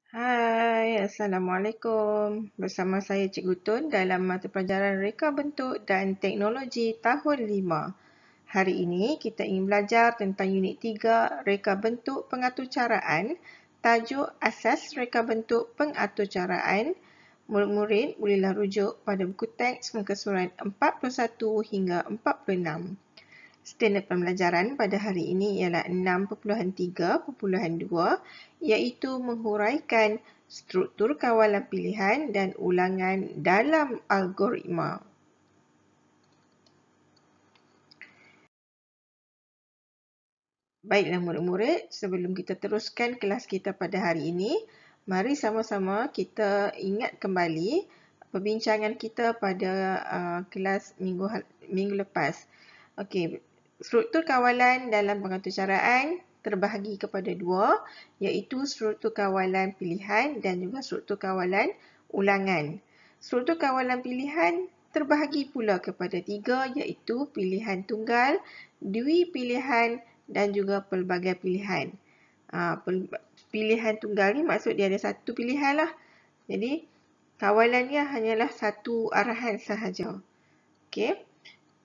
Hai, Assalamualaikum. Bersama saya Cikgu Tun dalam mata pelajaran Reka Bentuk dan Teknologi tahun 5. Hari ini kita ingin belajar tentang unit 3 Reka Bentuk Pengaturcaraan, tajuk Asas Reka Bentuk Pengaturcaraan. Murid-murid bolehlah rujuk pada buku teks muka surat 41 hingga 46. Standard pembelajaran pada hari ini ialah 6.3.2 iaitu menghuraikan struktur kawalan pilihan dan ulangan dalam algoritma. Baiklah murid-murid, sebelum kita teruskan kelas kita pada hari ini, mari sama-sama kita ingat kembali perbincangan kita pada kelas minggu lepas. Okey, struktur kawalan dalam pengaturcaraan terbahagi kepada dua, iaitu struktur kawalan pilihan dan juga struktur kawalan ulangan. Struktur kawalan pilihan terbahagi pula kepada tiga, iaitu pilihan tunggal, dui pilihan dan juga pelbagai pilihan. Pilihan tunggal ni maksud dia ada satu pilihan lah. Jadi, kawalannya hanyalah satu arahan sahaja. Okey.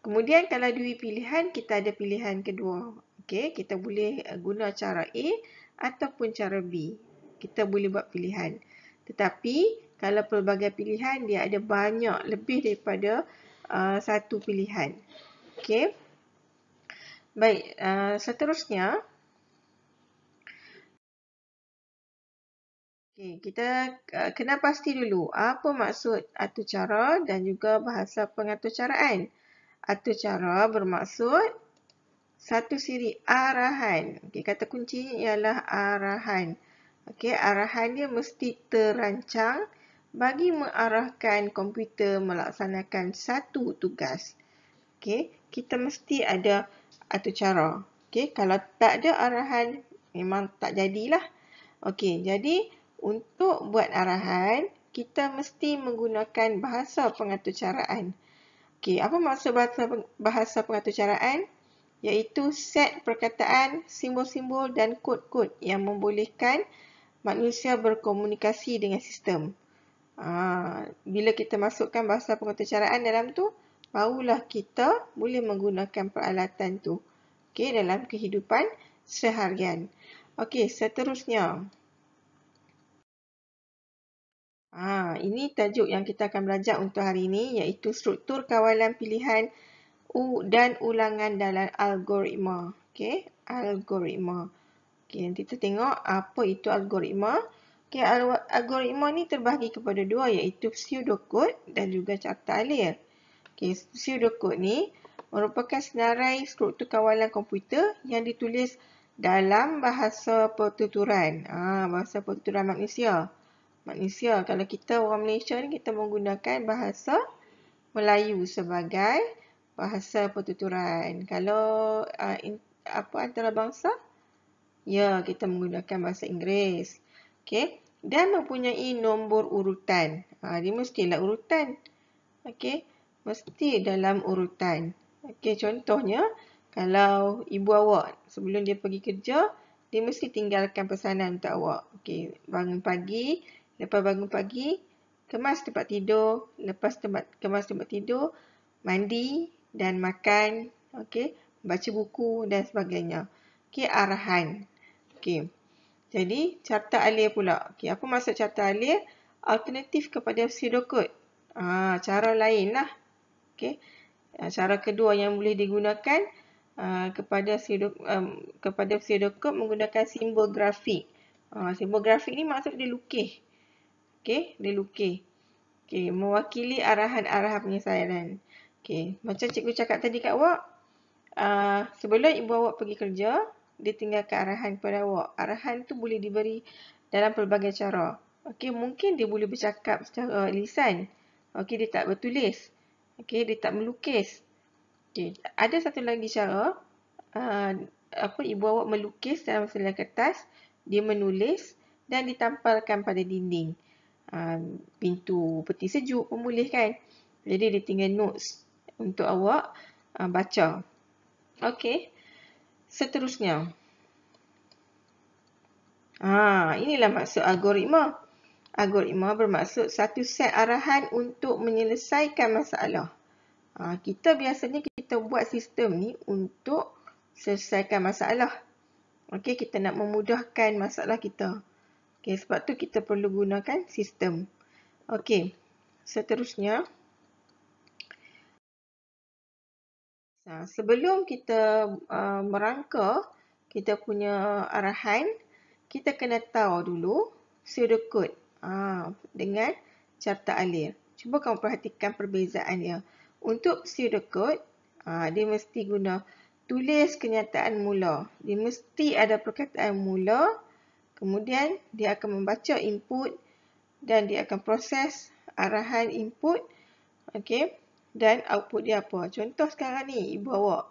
Kemudian kalau dua pilihan, kita ada pilihan kedua. Okey, kita boleh guna cara A ataupun cara B. Kita boleh buat pilihan. Tetapi kalau pelbagai pilihan, dia ada banyak lebih daripada satu pilihan. Okey. Baik, seterusnya kita kena pasti dulu apa maksud atur cara dan juga bahasa pengaturcaraan. Atur cara bermaksud satu siri arahan. Kata kuncinya ialah arahan. Arahan dia mesti terancang bagi mengarahkan komputer melaksanakan satu tugas. Kita mesti ada atur cara. Kalau tak ada arahan, memang tak jadilah. Jadi untuk buat arahan, kita mesti menggunakan bahasa pengaturcaraan. Apa maksud bahasa pengaturcaraan? Iaitu set perkataan, simbol-simbol dan kod-kod yang membolehkan manusia berkomunikasi dengan sistem. Bila kita masukkan bahasa pengaturcaraan dalam tu, barulah kita boleh menggunakan peralatan tu dalam kehidupan seharian. Seterusnya. Ini tajuk yang kita akan belajar untuk hari ini, iaitu struktur kawalan pilihan dan ulangan dalam algoritma. Algoritma. Nanti kita tengok apa itu algoritma. Algoritma ni terbahagi kepada dua, iaitu pseudocode dan juga carta alir. Pseudocode ni merupakan senarai struktur kawalan komputer yang ditulis dalam bahasa pertuturan. Bahasa pertuturan manusia. Kalau kita orang Malaysia ni, kita menggunakan bahasa Melayu sebagai bahasa pertuturan. Kalau antarabangsa, kita menggunakan bahasa Inggeris. Dan mempunyai nombor urutan. Dia mestilah urutan. Mesti dalam urutan. Contohnya, kalau ibu awak sebelum dia pergi kerja, dia mesti tinggalkan pesanan untuk awak. Bangun pagi, lepas bangun pagi, kemas tempat tidur, lepas kemas tempat tidur, mandi dan makan, baca buku dan sebagainya. Arahan. Jadi, carta alir pula. Apa maksud carta alir? Alternatif kepada pseudocode. Cara lain lah. Cara kedua yang boleh digunakan kepada pseudocode menggunakan simbol grafik. Simbol grafik ni maksud dia lukis. Dia lukis. Mewakili arahan-arahan penyelesaian. Macam cikgu cakap tadi kat awak, sebelum ibu awak pergi kerja, dia tinggalkan arahan kepada awak. Arahan tu boleh diberi dalam pelbagai cara. Mungkin dia boleh bercakap secara lisan. Dia tak bertulis. Dia tak melukis. Ada satu lagi cara, ibu awak melukis dalam selai kertas, dia menulis dan ditampalkan pada dinding. Pintu peti sejuk pun boleh kan. Jadi dia tinggal notes untuk awak baca. Seterusnya. Inilah maksud algoritma. Algoritma bermaksud satu set arahan untuk menyelesaikan masalah. Kita biasanya kita buat sistem ni untuk selesaikan masalah. Okey, kita nak memudahkan masalah kita. Okey, sebab tu kita perlu gunakan sistem. Okey, seterusnya. Sebelum kita merangka kita punya arahan, kita kena tahu dulu pseudocode dengan carta alir. Cuba kamu perhatikan perbezaan dia. Untuk pseudocode, dia mesti guna tulis kenyataan mula. Dia mesti ada perkataan mula, kemudian dia akan membaca input dan dia akan proses arahan input. Okey. Dan output dia apa? Contoh sekarang ni, ibu awak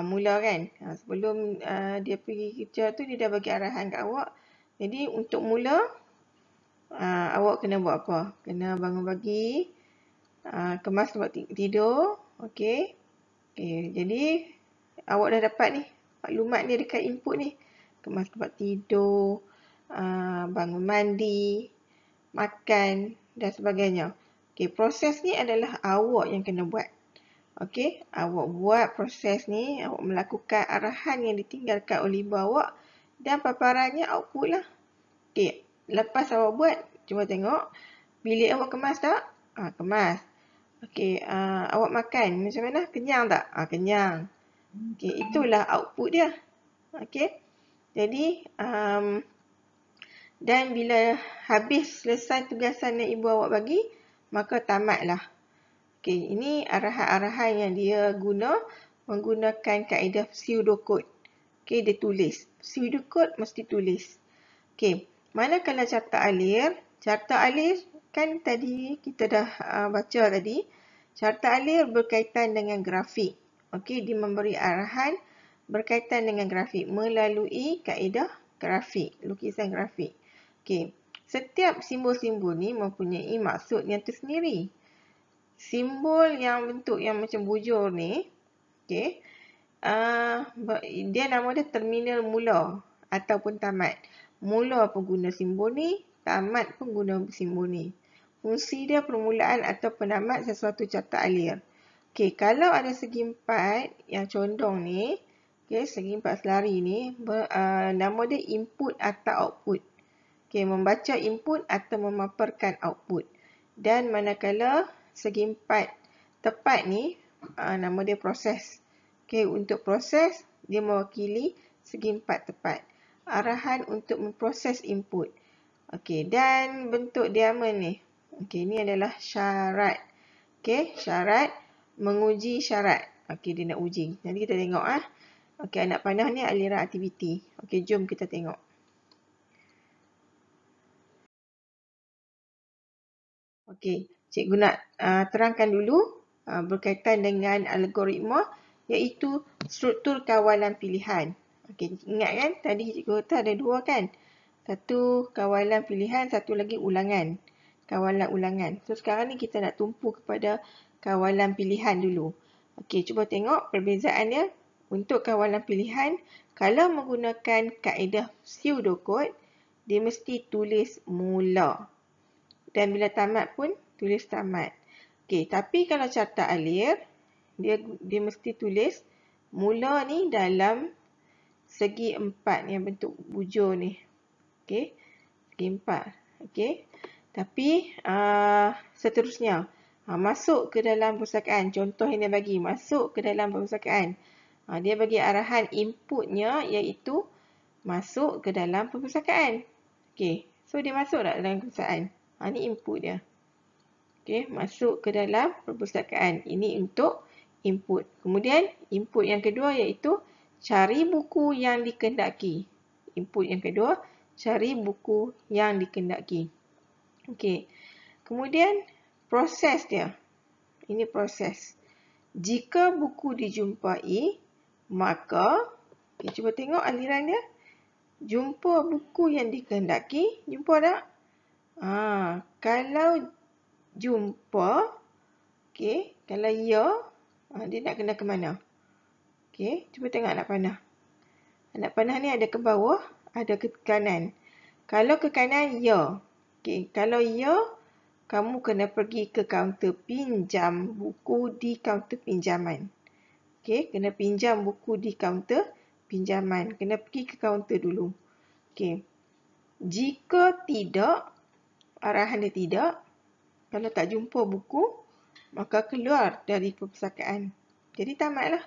mula kan. Sebelum dia pergi kerja tu, dia dah bagi arahan kat awak. Jadi untuk mula, awak kena buat apa? Kena bangun pagi, kemas tempat tidur. Okey. Jadi awak dah dapat ni maklumat ni dekat input ni. Kemas tempat tidur, bangun mandi, makan dan sebagainya. Okey, proses ni adalah awak yang kena buat. Okey, awak buat proses ni, awak melakukan arahan yang ditinggalkan oleh ibu awak dan paparannya output lah. Okey, lepas awak buat, cuba tengok bilik awak kemas tak? Kemas. Okey, awak makan macam mana? Kenyang tak? Kenyang. Okey, itulah output dia. Okey. Jadi dan bila habis selesai tugasan yang ibu awak bagi, maka tamatlah. Okey, ini arahan-arahan yang dia guna menggunakan kaedah pseudocode. Okey, dia tulis. Pseudocode mesti tulis. Okey, manakala carta alir? Carta alir kan tadi kita dah baca tadi. Carta alir berkaitan dengan grafik. Okey, dia memberi arahan berkaitan dengan grafik melalui kaedah grafik, lukisan grafik. Okey, setiap simbol-simbol ni mempunyai maksud yang tersendiri. Simbol yang bentuk yang macam bujur ni, okey, dia nama dia terminal mula ataupun tamat. Mula pun guna simbol ni, tamat pun guna simbol ni. Fungsi dia permulaan atau penamat sesuatu carta alir. Okey, kalau ada segi empat yang condong ni, okey, segi empat selari ni, nama dia input atau output. Okey, membaca input atau memaparkan output. Dan manakala segi empat tepat ni, nama dia proses. Okey, untuk proses, dia mewakili segi empat tepat. Arahan untuk memproses input. Okey, dan bentuk diamond ni. Okey, ini adalah syarat. Okey, syarat menguji syarat. Okey, dia nak uji. Nanti kita tengok Okey, anak panah ni aliran aktiviti. Okey, jom kita tengok. Okey, cikgu nak terangkan dulu berkaitan dengan algoritma iaitu struktur kawalan pilihan. Okey, ingat kan tadi cikgu kata ada dua kan? Satu kawalan pilihan, satu lagi ulangan. Kawalan ulangan. So sekarang ni kita nak tumpu kepada kawalan pilihan dulu. Okey, cuba tengok perbezaannya. Untuk kawalan pilihan, kalau menggunakan kaedah pseudocode, dia mesti tulis mula. Dan bila tamat pun tulis tamat. Okey, tapi kalau carta alir, dia mesti tulis mula ni dalam segi empat yang bentuk bujur ni. Okey, segi empat. Okey, tapi seterusnya masuk ke dalam perpustakaan. Contoh yang dia bagi, masuk ke dalam perpustakaan. Dia bagi arahan inputnya iaitu masuk ke dalam perpustakaan. Okey, so dia masuk tak dalam perpustakaan? Ini input dia. Okey, masuk ke dalam perpustakaan. Ini untuk input. Kemudian input yang kedua iaitu cari buku yang dikehendaki. Input yang kedua, cari buku yang dikehendaki. Okey. Kemudian proses dia. Ini proses. Jika buku dijumpai, maka cuba tengok aliran dia. Jumpa buku yang dikehendaki, jumpa tak? Kalau jumpa, okey, kalau ya, dia nak kena ke mana? Okey, cuba tengok anak panah. Anak panah ni ada ke bawah, ada ke kanan. Kalau ke kanan, ya. Okey, kalau ya, kamu kena pergi ke kaunter pinjam buku di kaunter pinjaman. Okey, kena pinjam buku di kaunter pinjaman. Kena pergi ke kaunter dulu. Okey. Jika tidak, arahan dia tidak, kalau tak jumpa buku, maka keluar dari perpustakaan. Jadi tamatlah.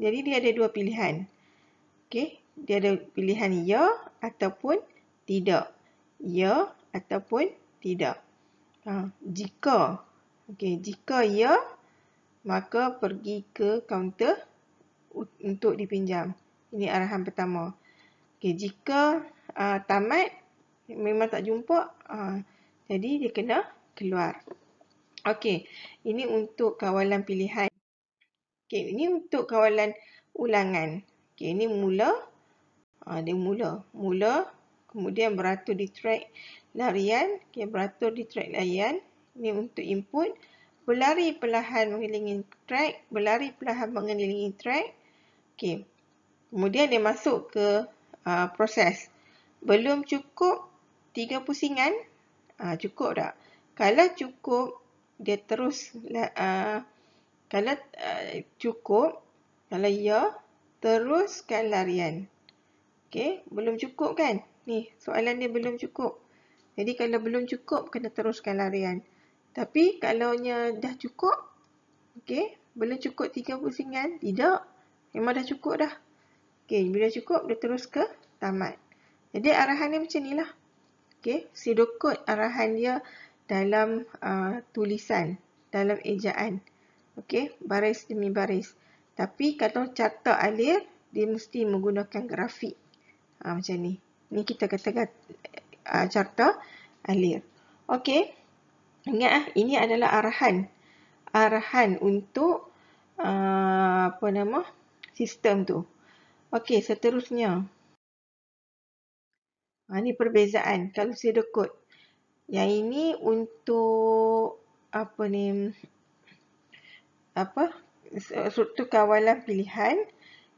Jadi dia ada dua pilihan. Okey, dia ada pilihan ya ataupun tidak. Ya ataupun tidak. Jika jika ya, maka pergi ke kaunter untuk dipinjam. Ini arahan pertama. Okey, jika tamat, memang tak jumpa, jadi dia kena keluar. Okey, ini untuk kawalan pilihan. Okey, ini untuk kawalan ulangan. Okey, ini mula. Dia mula. Kemudian beratur di track larian. Okey, beratur di track larian. Ini untuk input. Berlari perlahan mengelilingi track. Berlari perlahan mengelilingi track. Okey. Kemudian dia masuk ke proses. Belum cukup 3 pusingan. Cukup tak? Kalau cukup, dia terus. Kalau cukup, kalau ya, teruskan larian. Okey, belum cukup kan? Ni, soalan dia belum cukup. Jadi kalau belum cukup, kena teruskan larian. Tapi kalau dah cukup, okey, belum cukup 3 pusingan, tidak. Memang dah cukup dah. Okey, bila cukup, dia terus ke tamat. Jadi arahan dia macam ni lah. Okey, pseudocode arahan dia dalam tulisan, dalam ejaan. Okey, baris demi baris. Tapi kalau carta alir, dia mesti menggunakan grafik. Macam ni. Ni kita kata carta alir. Okey. Ingat ini adalah arahan. Arahan untuk sistem tu. Okey, seterusnya. Ini perbezaan kalau pseudocode. Yang ini untuk struktur kawalan pilihan.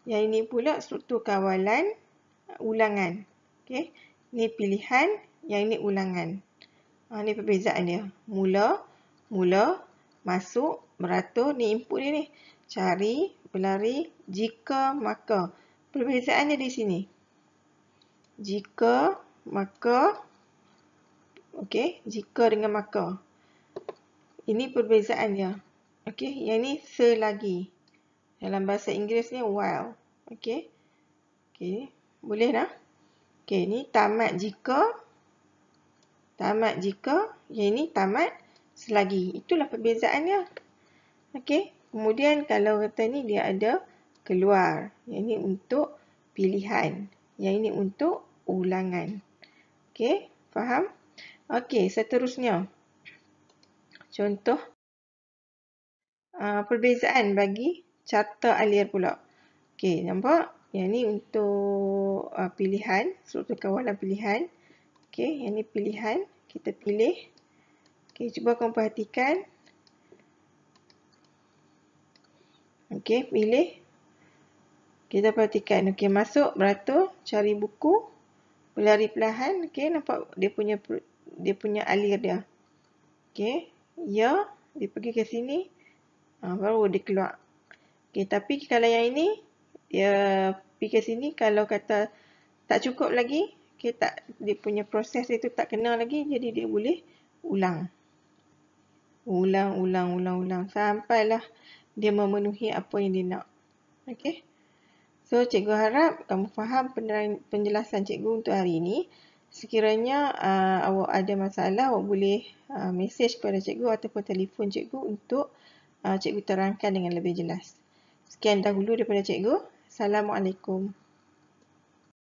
Yang ini pula struktur kawalan ulangan. Okey. Ini pilihan, yang ini ulangan. Ini perbezaan dia. Mula, masuk, beratur. Ni input dia ni. Cari, berlari, jika, maka. Perbezaannya di sini. Jika, maka. Okey, jika dengan maka. Ini perbezaan dia. Okey, yang ni selagi. Dalam bahasa Inggeris ni while. Okey. Okey, boleh dah? Okey, ni tamat jika. Tamat jika. Yang ini tamat selagi. Itulah perbezaannya. Okey. Kemudian kalau kata ni dia ada keluar. Yang ini untuk pilihan. Yang ini untuk ulangan. Okey, faham? Okey, seterusnya. Contoh perbezaan bagi carta alir pula. Okey, nampak? Yang ni untuk pilihan, struktur kawalan pilihan. Okey, yang ni pilihan. Kita pilih. Okey, cuba kamu perhatikan. Okey, pilih. Kita perhatikan. Okey, masuk, beratur, cari buku, berlari perlahan. Okey, nampak dia punya alir dia. Okey, ya, dia pergi ke sini. Baru dia keluar. Okey, tapi kalau yang ini, dia pergi ke sini. Kalau kata tak cukup lagi, okay, dia punya proses itu tak kena lagi. Jadi dia boleh ulang. Ulang. Sampailah dia memenuhi apa yang dia nak. Okey. So, cikgu harap kamu faham penjelasan cikgu untuk hari ini. Sekiranya awak ada masalah, awak boleh mesej kepada cikgu ataupun telefon cikgu untuk cikgu terangkan dengan lebih jelas. Sekian dahulu daripada cikgu. Assalamualaikum.